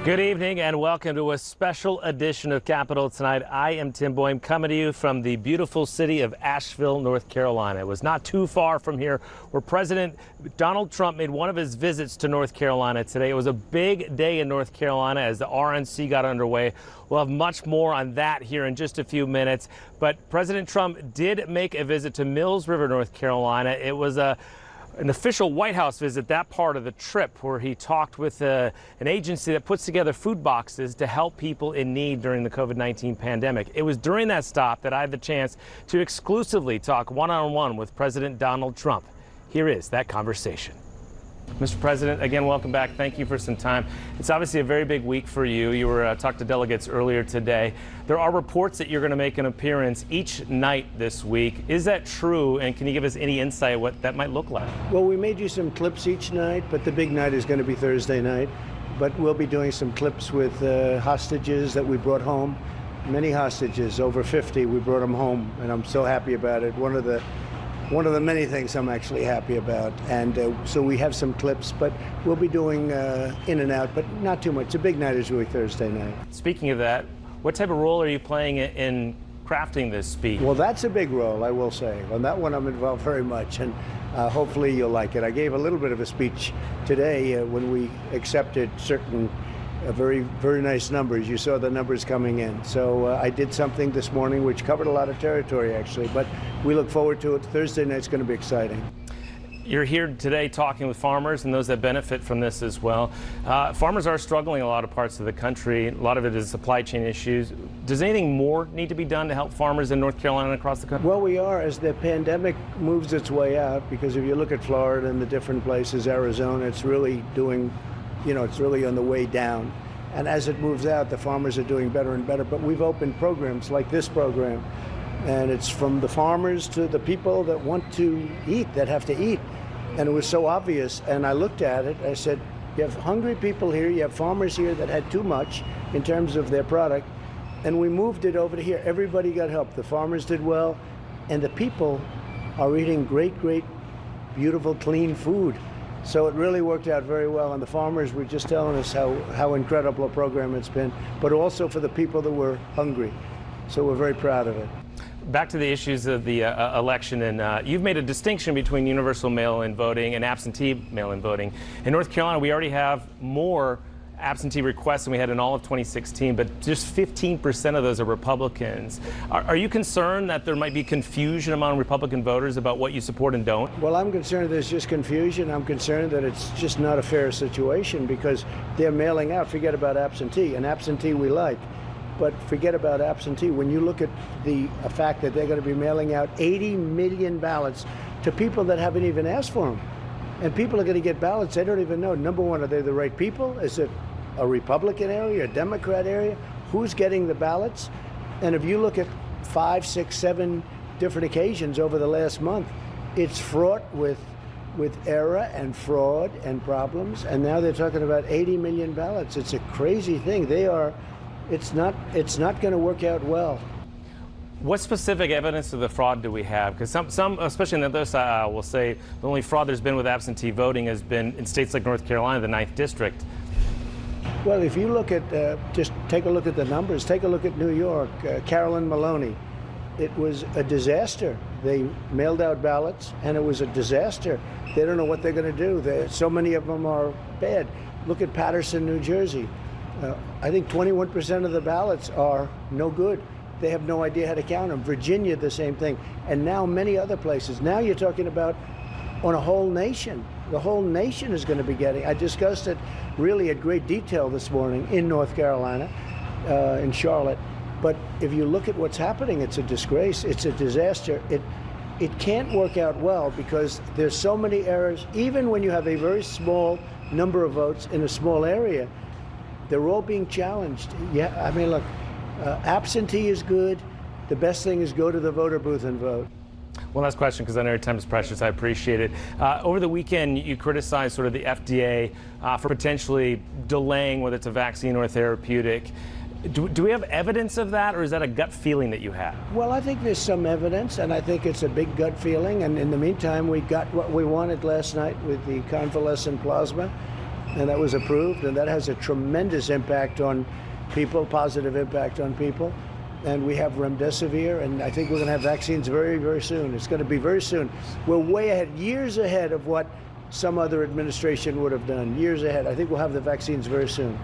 Good evening and welcome to a special edition of Capitol Tonight. I am Tim Boehm, coming to you from the beautiful city of Asheville, North Carolina. It was not too far from here where President Donald Trump made one of his visits to North Carolina today. It was a big day in North Carolina as the RNC got underway. We'll have much more on that here in just a few minutes. But President Trump did make a visit to Mills River, North Carolina. It was an official White House visit, that part of the trip, where he talked with an agency that puts together food boxes to help people in need during the COVID-19 pandemic. It was during that stop that I had the chance to exclusively talk one-on-one with President Donald Trump. Here is that conversation. Mr. President, again, welcome back. Thank you for some time. It's obviously a very big week for you. You were talked to delegates earlier today. There are reports that you're going to make an appearance each night this week. Is that true? And can you give us any insight what that might look like? Well, we made you some clips each night, but the big night is going to be Thursday night. But we'll be doing some clips with hostages that we brought home. Many hostages, over 50, we brought them home, and I'm so happy about it. One of the many things I'm actually happy about. And so we have some clips, but we'll be doing in and out, but not too much. The big night is really Thursday night. Speaking of that, what type of role are you playing in crafting this speech? Well, that's a big role, I will say. On that one, I'm involved very much, and hopefully you'll like it. I gave a little bit of a speech today when we accepted certain very, very nice numbers. You saw the numbers coming in. So I did something this morning which covered a lot of territory, actually, but we look forward to it. Thursday night's going to be exciting. You're here today talking with farmers and those that benefit from this as well. Farmers are struggling in a lot of parts of the country. A lot of it is supply chain issues. Does anything more need to be done to help farmers in North Carolina and across the country? Well, we are, as the pandemic moves its way out, because if you look at Florida and the different places, Arizona, it's really doing, it's really on the way down. And as it moves out, the farmers are doing better and better. But we've opened programs like this program, and it's from the farmers to the people that want to eat, that have to eat. And it was so obvious. And I looked at it, I said, you have hungry people here, you have farmers here that had too much in terms of their product, and we moved it over to here. Everybody got help. The farmers did well, and the people are eating great, great, beautiful, clean food. So it really worked out very well, and the farmers were just telling us how incredible a program it's been, but also for the people that were hungry. So we're very proud of it. Back to the issues of the election, and you've made a distinction between universal mail-in voting and absentee mail-in voting. In North Carolina, we already have more absentee requests than we had in all of 2016, but just 15% of those are Republicans. Are you concerned that there might be confusion among Republican voters about what you support and don't? Well, I'm concerned there's just confusion. I'm concerned that it's just not a fair situation because they're mailing out. Forget about absentee. An absentee we like, but forget about absentee. When you look at the fact that they're going to be mailing out 80 million ballots to people that haven't even asked for them. And people are going to get ballots they don't even know. Number one, are they the right people? Is it a Republican area, a Democrat area? Who's getting the ballots? And if you look at 5, 6, 7 different occasions over the last month, it's fraught with error and fraud and problems. And now they're talking about 80 million ballots. It's a crazy thing. It's not going to work out well. What specific evidence of the fraud do we have? Because some, especially on the other side, will say the only fraud there's been with absentee voting has been in states like North Carolina, the 9th District. Well, if you look at, just take a look at the numbers, take a look at New York, Carolyn Maloney. It was a disaster. They mailed out ballots, and it was a disaster. They don't know what they're going to do. So many of them are bad. Look at Paterson, New Jersey. I think 21% of the ballots are no good. They have no idea how to count them. Virginia, the same thing. And now many other places. Now you're talking about on a whole nation. The whole nation is going to be getting. I discussed it really at great detail this morning in North Carolina, in Charlotte. But if you look at what's happening, it's a disgrace. It's a disaster. It can't work out well because there's so many errors. Even when you have a very small number of votes in a small area, they're all being challenged. Yeah, I mean, look, absentee is good. The best thing is go to the voter booth and vote. One last question, because I know your time is precious. I appreciate it. Over the weekend, you criticized sort of the FDA for potentially delaying whether it's a vaccine or a therapeutic. Do we have evidence of that, or is that a gut feeling that you have? Well, I think there's some evidence, and I think it's a big gut feeling. And in the meantime, we got what we wanted last night with the convalescent plasma. and that was approved, and that has a tremendous impact on people, positive impact on people. And we have remdesivir, and I think we're going to have vaccines very, very soon. It's going to be very soon. We're way ahead, years ahead of what some other administration would have done, years ahead. I think we'll have the vaccines very soon.